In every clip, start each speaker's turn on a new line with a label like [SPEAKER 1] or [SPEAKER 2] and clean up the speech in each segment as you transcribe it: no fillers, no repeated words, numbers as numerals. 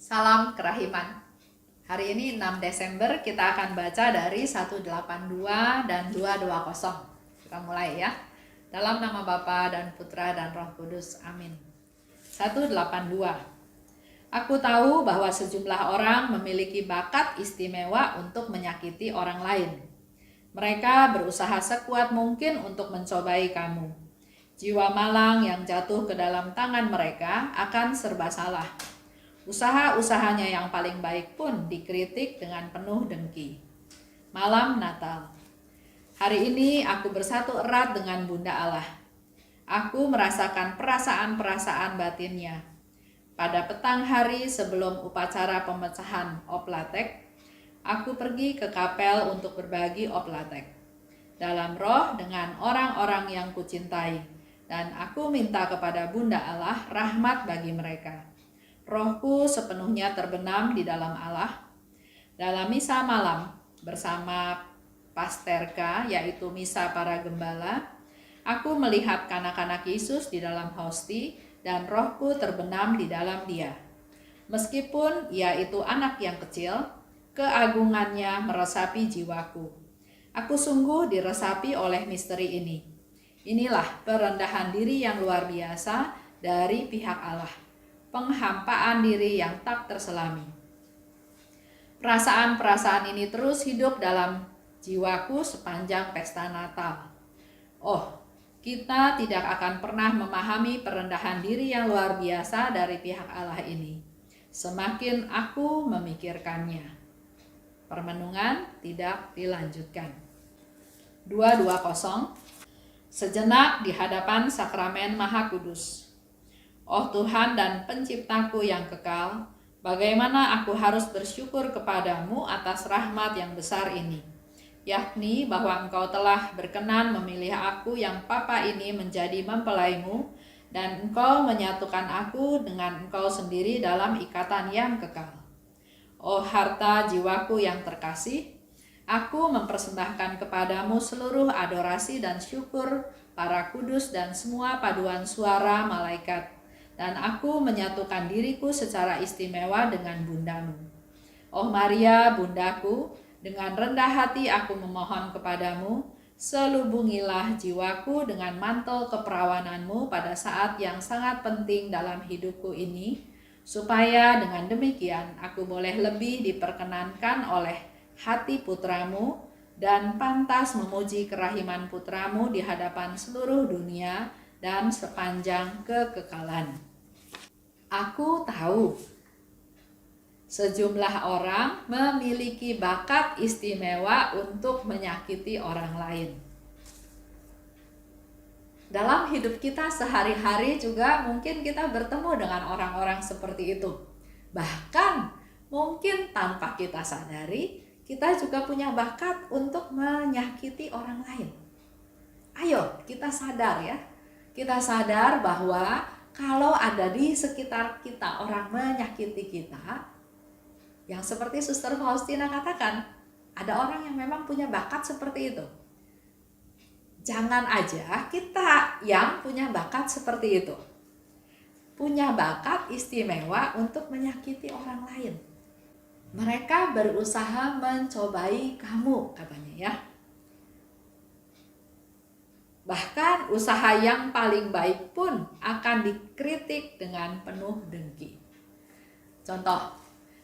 [SPEAKER 1] Salam kerahiman. Hari ini 6 Desember kita akan baca dari 182 dan 220. Kita mulai ya. Dalam nama Bapa dan Putra dan Roh Kudus. Amin. 182. Aku tahu bahwa sejumlah orang memiliki bakat istimewa untuk menyakiti orang lain. Mereka berusaha sekuat mungkin untuk mencobai kamu. Jiwa malang yang jatuh ke dalam tangan mereka akan serba salah. Usaha-usahanya yang paling baik pun dikritik dengan penuh dengki. Malam Natal. Hari ini aku bersatu erat dengan Bunda Allah. Aku merasakan perasaan-perasaan batinnya. Pada petang hari sebelum upacara pemecahan oplatek, aku pergi ke kapel untuk berbagi oplatek. Dalam roh dengan orang-orang yang kucintai, dan aku minta kepada Bunda Allah rahmat bagi mereka. Rohku sepenuhnya terbenam di dalam Allah. Dalam misa malam bersama Pasterka, yaitu misa para gembala, aku melihat kanak-kanak Yesus di dalam hosti dan rohku terbenam di dalam dia. Meskipun ia itu anak yang kecil, keagungannya meresapi jiwaku. Aku sungguh diresapi oleh misteri ini. Inilah perendahan diri yang luar biasa dari pihak Allah. Penghampaan diri yang tak terselami. Perasaan-perasaan ini terus hidup dalam jiwaku sepanjang pesta Natal. Oh, kita tidak akan pernah memahami perendahan diri yang luar biasa dari pihak Allah ini. Semakin aku memikirkannya. Permenungan tidak dilanjutkan. 220. Sejenak di hadapan sakramen Maha Kudus. Oh Tuhan dan penciptaku yang kekal, bagaimana aku harus bersyukur kepadamu atas rahmat yang besar ini, yakni bahwa Engkau telah berkenan memilih aku yang papa ini menjadi mempelaimu, dan Engkau menyatukan aku dengan Engkau sendiri dalam ikatan yang kekal. Oh harta jiwaku yang terkasih, aku mempersembahkan kepadamu seluruh adorasi dan syukur para kudus dan semua paduan suara malaikat, dan aku menyatukan diriku secara istimewa dengan bundamu. Oh Maria, bundaku, dengan rendah hati aku memohon kepadamu, selubungilah jiwaku dengan mantel keperawananmu pada saat yang sangat penting dalam hidupku ini, supaya dengan demikian aku boleh lebih diperkenankan oleh hati putramu dan pantas memuji kerahiman putramu di hadapan seluruh dunia dan sepanjang kekekalan. Aku tahu sejumlah orang memiliki bakat istimewa untuk menyakiti orang lain. Dalam hidup kita sehari-hari juga mungkin kita bertemu dengan orang-orang seperti itu. Bahkan mungkin tanpa kita sadari, kita juga punya bakat untuk menyakiti orang lain. Ayo kita sadar ya. Kita sadar bahwa kalau ada di sekitar kita orang menyakiti kita, yang seperti Suster Faustina katakan, ada orang yang memang punya bakat seperti itu. Jangan aja kita yang punya bakat seperti itu. Punya bakat istimewa untuk menyakiti orang lain. Mereka berusaha mencobai kamu, katanya ya. Bahkan usaha yang paling baik pun akan dikritik dengan penuh dengki. Contoh,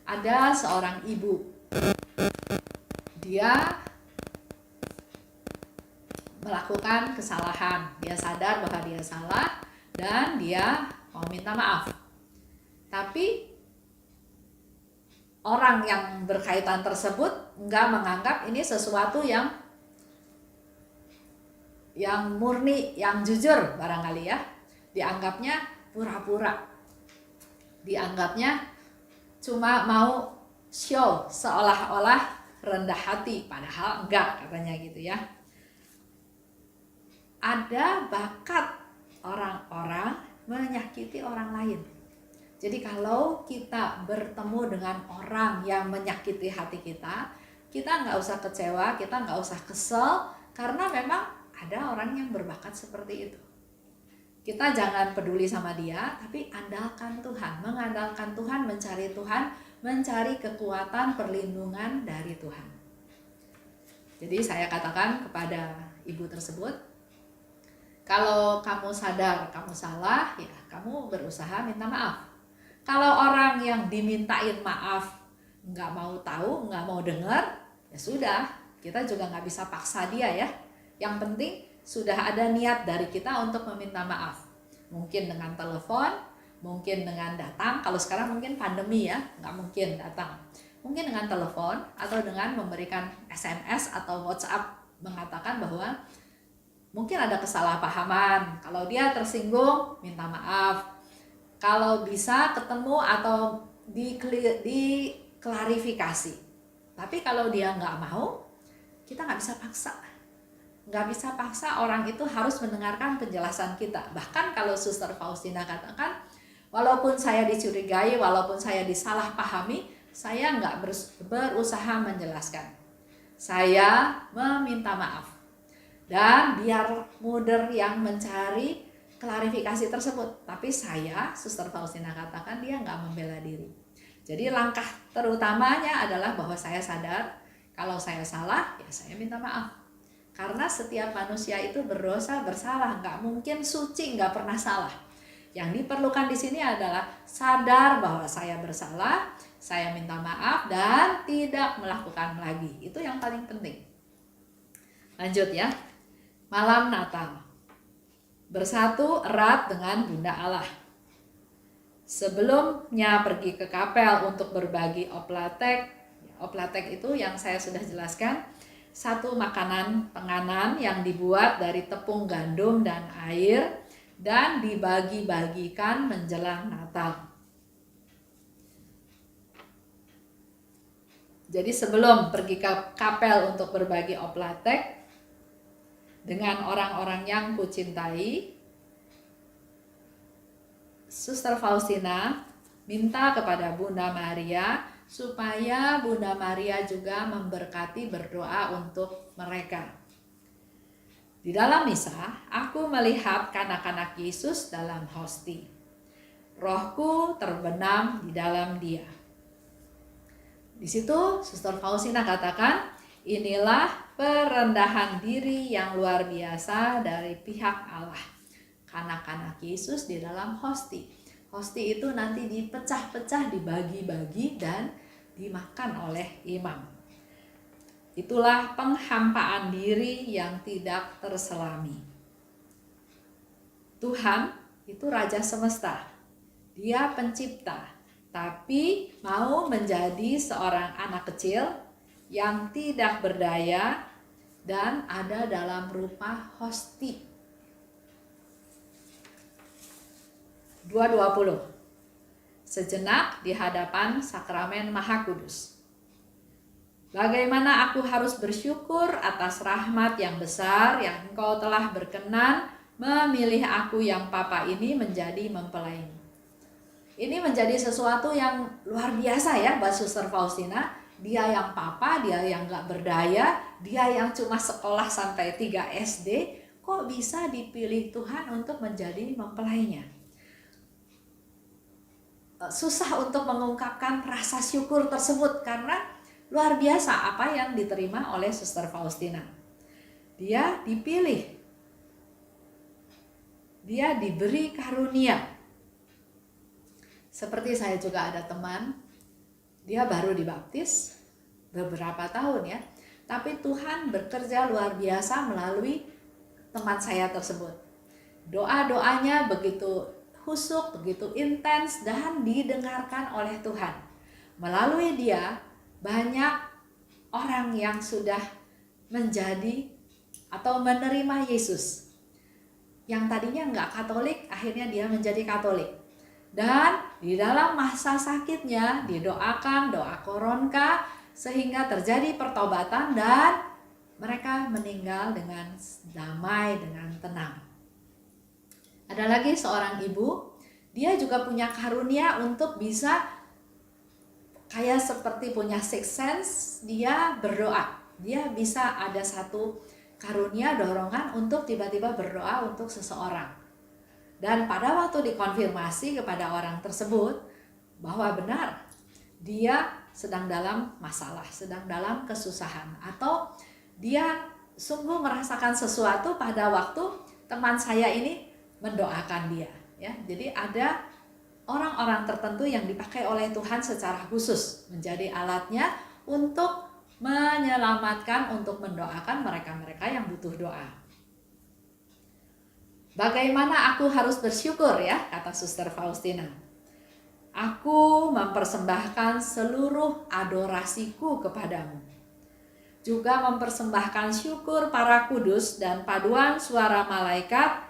[SPEAKER 1] ada seorang ibu. Dia melakukan kesalahan. Dia sadar bahwa dia salah dan dia mau minta maaf. Tapi orang yang berkaitan tersebut enggak menganggap ini sesuatu yang murni, yang jujur barangkali ya. Dianggapnya pura-pura. Dianggapnya cuma mau show seolah-olah rendah hati, padahal enggak, katanya gitu ya. Ada bakat orang-orang menyakiti orang lain. Jadi kalau kita bertemu dengan orang yang menyakiti hati kita, kita nggak usah kecewa, kita nggak usah kesel, karena memang ada orang yang berbakat seperti itu. Kita jangan peduli sama dia, tapi andalkan Tuhan, mengandalkan Tuhan, mencari Tuhan, mencari kekuatan perlindungan dari Tuhan. Jadi saya katakan kepada ibu tersebut, kalau kamu sadar kamu salah, ya kamu berusaha minta maaf. Kalau orang yang dimintain maaf nggak mau tahu, nggak mau dengar, ya sudah, kita juga nggak bisa paksa dia ya. Yang penting sudah ada niat dari kita untuk meminta maaf. Mungkin dengan telepon, mungkin dengan datang. Kalau sekarang mungkin pandemi ya, nggak mungkin datang. Mungkin dengan telepon atau dengan memberikan SMS atau WhatsApp mengatakan bahwa mungkin ada kesalahpahaman. Kalau dia tersinggung, minta maaf. Kalau bisa ketemu atau diklarifikasi. Tapi kalau dia nggak mau, kita nggak bisa paksa. Nggak bisa paksa orang itu harus mendengarkan penjelasan kita. Bahkan kalau Suster Faustina katakan, walaupun saya dicurigai, walaupun saya disalahpahami, saya nggak berusaha menjelaskan. Saya meminta maaf. Dan biar mudah yang mencari klarifikasi tersebut. Tapi saya, Suster Faustina katakan, dia nggak membela diri. Jadi langkah terutamanya adalah bahwa saya sadar, kalau saya salah, ya saya minta maaf. Karena setiap manusia itu berdosa, bersalah, nggak mungkin suci, nggak pernah salah. Yang diperlukan di sini adalah sadar bahwa saya bersalah, saya minta maaf dan tidak melakukan lagi. Itu yang paling penting. Lanjut ya. Malam Natal. Bersatu erat dengan Bunda Allah. Sebelumnya pergi ke kapel untuk berbagi oplatek. Oplatek itu yang saya sudah jelaskan. Satu makanan penganan yang dibuat dari tepung gandum dan air dan dibagi-bagikan menjelang Natal. Jadi sebelum pergi ke kapel untuk berbagi oplatek dengan orang-orang yang kucintai, Suster Faustina minta kepada Bunda Maria supaya Bunda Maria juga memberkati, berdoa untuk mereka. Di dalam misa, aku melihat kanak-kanak Yesus dalam hosti. Rohku terbenam di dalam dia. Di situ Suster Faustina katakan, inilah perendahan diri yang luar biasa dari pihak Allah. Kanak-kanak Yesus di dalam hosti. Hosti itu nanti dipecah-pecah, dibagi-bagi dan dimakan oleh imam. Itulah penghampaan diri yang tidak terselami. Tuhan itu Raja Semesta. Dia pencipta, tapi mau menjadi seorang anak kecil yang tidak berdaya dan ada dalam rupa hosti. 2:20. Sejenak di hadapan sakramen Maha Kudus. Bagaimana aku harus bersyukur atas rahmat yang besar yang Engkau telah berkenan memilih aku yang papa ini menjadi mempelaimu. Ini menjadi sesuatu yang luar biasa ya buat Suster Faustina. Dia yang papa, dia yang gak berdaya, dia yang cuma sekolah sampai 3 SD, kok bisa dipilih Tuhan untuk menjadi mempelainya. Susah untuk mengungkapkan rasa syukur tersebut karena luar biasa apa yang diterima oleh Suster Faustina. Dia dipilih, dia diberi karunia. Seperti saya juga ada teman, dia baru dibaptis beberapa tahun ya, tapi Tuhan bekerja luar biasa melalui teman saya tersebut. Doa-doanya begitu khusyuk, begitu intens dan didengarkan oleh Tuhan. Melalui dia banyak orang yang sudah menjadi atau menerima Yesus. Yang tadinya enggak Katolik, akhirnya dia menjadi Katolik. Dan di dalam masa sakitnya didoakan, doa koronka, sehingga terjadi pertobatan dan mereka meninggal dengan damai, dengan tenang. Ada lagi seorang ibu, dia juga punya karunia untuk bisa kayak seperti punya sixth sense, dia berdoa. Dia bisa ada satu karunia dorongan untuk tiba-tiba berdoa untuk seseorang. Dan pada waktu dikonfirmasi kepada orang tersebut bahwa benar dia sedang dalam masalah, sedang dalam kesusahan, atau dia sungguh merasakan sesuatu pada waktu teman saya ini mendoakan dia, ya. Jadi ada orang-orang tertentu yang dipakai oleh Tuhan secara khusus menjadi alatnya untuk menyelamatkan, untuk mendoakan mereka-mereka yang butuh doa. Bagaimana aku harus bersyukur, ya, kata Suster Faustina. Aku mempersembahkan seluruh adorasiku kepadamu. Juga mempersembahkan syukur para kudus dan paduan suara malaikat,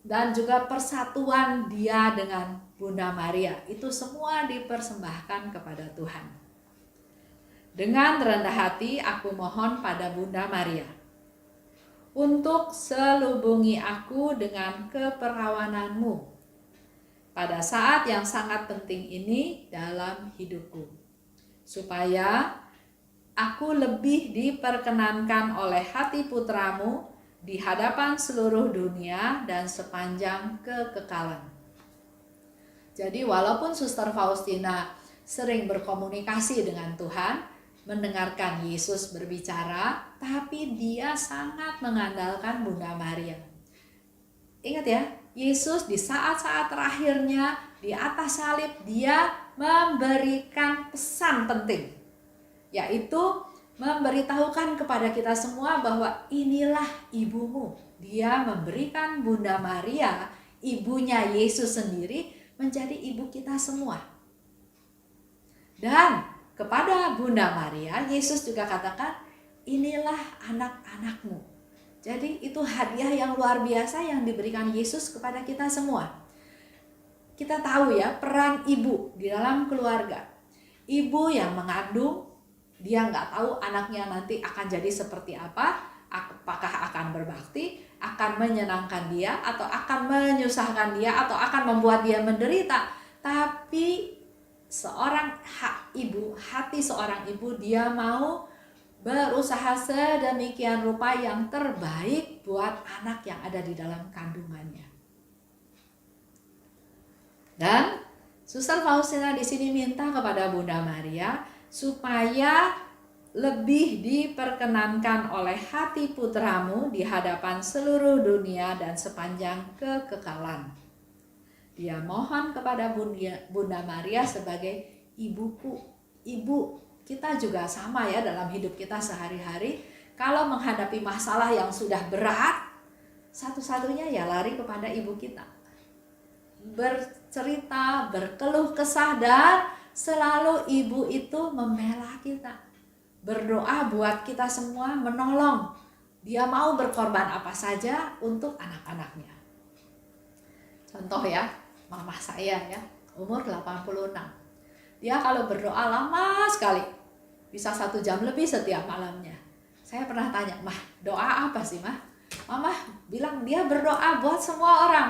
[SPEAKER 1] dan juga persatuan dia dengan Bunda Maria. Itu semua dipersembahkan kepada Tuhan. Dengan rendah hati aku mohon pada Bunda Maria untuk selubungi aku dengan keperawananmu pada saat yang sangat penting ini dalam hidupku, supaya aku lebih diperkenankan oleh hati putramu di hadapan seluruh dunia dan sepanjang kekekalan. Jadi walaupun Suster Faustina sering berkomunikasi dengan Tuhan, mendengarkan Yesus berbicara, tapi dia sangat mengandalkan Bunda Maria. Ingat ya, Yesus di saat-saat terakhirnya di atas salib, dia memberikan pesan penting, yaitu memberitahukan kepada kita semua bahwa inilah ibumu. Dia memberikan Bunda Maria, ibunya Yesus sendiri, menjadi ibu kita semua. Dan kepada Bunda Maria, Yesus juga katakan, inilah anak-anakmu. Jadi itu hadiah yang luar biasa yang diberikan Yesus kepada kita semua. Kita tahu ya, peran ibu di dalam keluarga. Ibu yang mengandung, dia nggak tahu anaknya nanti akan jadi seperti apa, apakah akan berbakti, akan menyenangkan dia, atau akan menyusahkan dia, atau akan membuat dia menderita. Tapi hati seorang ibu, dia mau berusaha sedemikian rupa yang terbaik buat anak yang ada di dalam kandungannya. Dan Suster Faustina di sini minta kepada Bunda Maria supaya lebih diperkenankan oleh hati putramu di hadapan seluruh dunia dan sepanjang kekekalan. Dia mohon kepada Bunda Maria sebagai ibuku. Ibu kita juga sama ya dalam hidup kita sehari-hari. Kalau menghadapi masalah yang sudah berat, satu-satunya ya lari kepada ibu kita. Bercerita, berkeluh kesah, dan selalu ibu itu membela kita. Berdoa buat kita semua, menolong. Dia mau berkorban apa saja untuk anak-anaknya. Contoh ya, mama saya ya, umur 86. Dia kalau berdoa lama sekali, bisa 1 jam lebih setiap malamnya. Saya pernah tanya, "Mah, doa apa sih, Mah?" Mama bilang dia berdoa buat semua orang.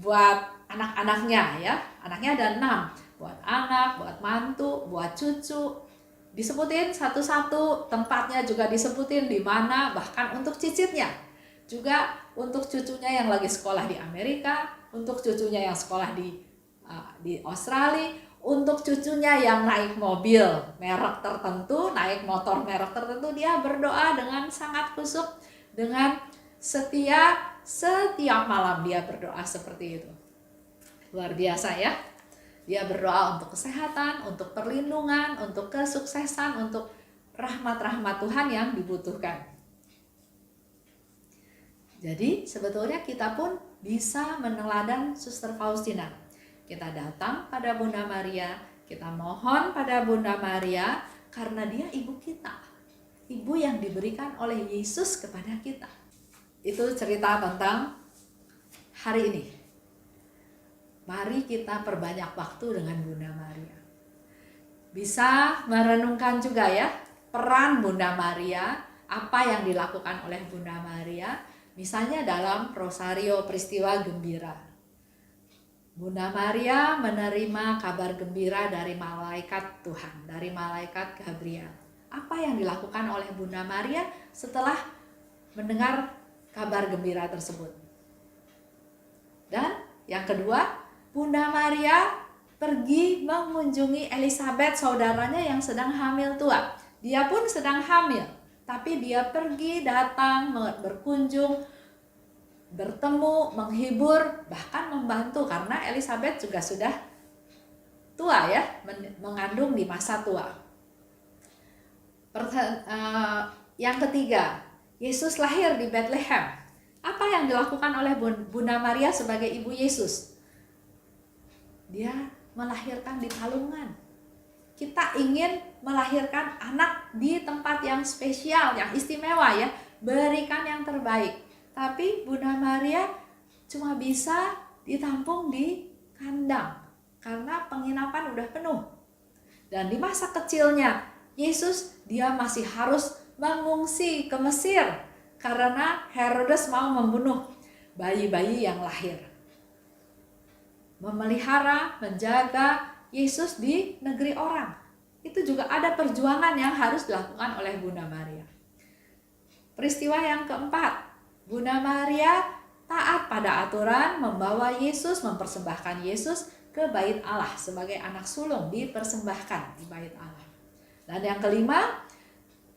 [SPEAKER 1] Buat anak-anaknya ya, anaknya ada 6. Buat anak, buat mantu, buat cucu. Disebutin satu-satu, tempatnya juga disebutin di mana, bahkan untuk cicitnya. Juga untuk cucunya yang lagi sekolah di Amerika, untuk cucunya yang sekolah di Australia, untuk cucunya yang naik mobil merek tertentu, naik motor merek tertentu, dia berdoa dengan sangat khusyuk, dengan setia, setiap malam dia berdoa seperti itu. Luar biasa ya. Dia berdoa untuk kesehatan, untuk perlindungan, untuk kesuksesan, untuk rahmat-rahmat Tuhan yang dibutuhkan. Jadi sebetulnya kita pun bisa meneladan Suster Faustina. Kita datang pada Bunda Maria, kita mohon pada Bunda Maria karena dia ibu kita. Ibu yang diberikan oleh Yesus kepada kita. Itu cerita tentang hari ini. Mari kita perbanyak waktu dengan Bunda Maria. Bisa merenungkan juga ya peran Bunda Maria, apa yang dilakukan oleh Bunda Maria, misalnya dalam Rosario Peristiwa Gembira. Bunda Maria menerima kabar gembira dari malaikat Tuhan, dari malaikat Gabriel. Apa yang dilakukan oleh Bunda Maria setelah mendengar kabar gembira tersebut? Dan yang kedua, Bunda Maria pergi mengunjungi Elizabeth, saudaranya yang sedang hamil tua. Dia pun sedang hamil, tapi dia pergi, datang, berkunjung, bertemu, menghibur, bahkan membantu, karena Elizabeth juga sudah tua ya, mengandung di masa tua. Yang ketiga, Yesus lahir di Bethlehem. Apa yang dilakukan oleh Bunda Maria sebagai ibu Yesus? Dia melahirkan di palungan. Kita ingin melahirkan anak di tempat yang spesial, yang istimewa ya, berikan yang terbaik. Tapi Bunda Maria cuma bisa ditampung di kandang karena penginapan udah penuh. Dan di masa kecilnya Yesus, dia masih harus mengungsi ke Mesir karena Herodes mau membunuh bayi-bayi yang lahir. Memelihara, menjaga Yesus di negeri orang. Itu juga ada perjuangan yang harus dilakukan oleh Bunda Maria. Peristiwa yang keempat, Bunda Maria taat pada aturan membawa Yesus, mempersembahkan Yesus ke bait Allah sebagai anak sulung, dipersembahkan di bait Allah. Dan yang kelima,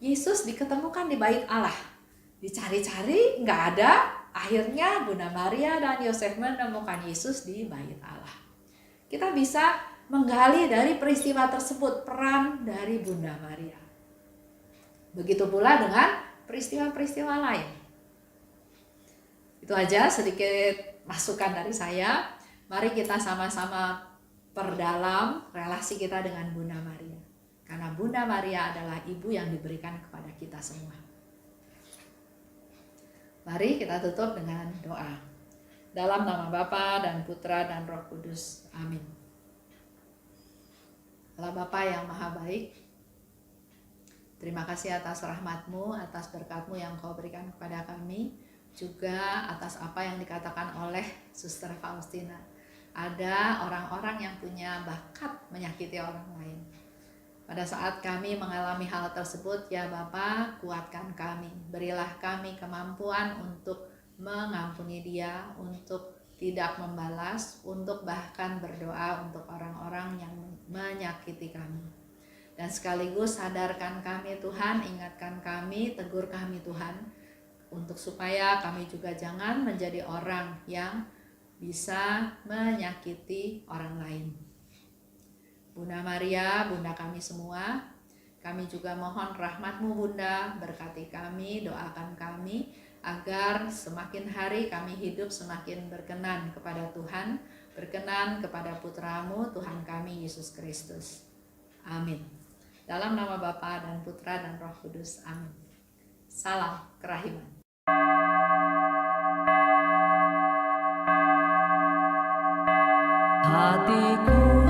[SPEAKER 1] Yesus diketemukan di bait Allah. Dicari-cari nggak ada, akhirnya Bunda Maria dan Yosef menemukan Yesus di bait Allah. Kita bisa menggali dari peristiwa tersebut peran dari Bunda Maria. Begitu pula dengan peristiwa-peristiwa lain. Itu aja sedikit masukan dari saya. Mari kita sama-sama perdalam relasi kita dengan Bunda Maria. Karena Bunda Maria adalah ibu yang diberikan kepada kita semua. Mari kita tutup dengan doa. Dalam nama Bapa dan Putra dan Roh Kudus. Amin. Allah Bapa yang Maha Baik, terima kasih atas rahmat-Mu, atas berkat-Mu yang Kau berikan kepada kami, juga atas apa yang dikatakan oleh Suster Faustina. Ada orang-orang yang punya bakat menyakiti orang lain. Pada saat kami mengalami hal tersebut, ya Bapa, kuatkan kami. Berilah kami kemampuan untuk mengampuni dia, untuk tidak membalas, untuk bahkan berdoa untuk orang-orang yang menyakiti kami. Dan sekaligus sadarkan kami Tuhan, ingatkan kami, tegur kami Tuhan, untuk supaya kami juga jangan menjadi orang yang bisa menyakiti orang lain. Bunda Maria, Bunda kami semua, kami juga mohon rahmat-Mu Bunda, berkati kami, doakan kami, agar semakin hari kami hidup semakin berkenan kepada Tuhan, berkenan kepada Putra-Mu, Tuhan kami Yesus Kristus. Amin. Dalam nama Bapa dan Putra dan Roh Kudus. Amin. Salam kerahiman.
[SPEAKER 2] Hatiku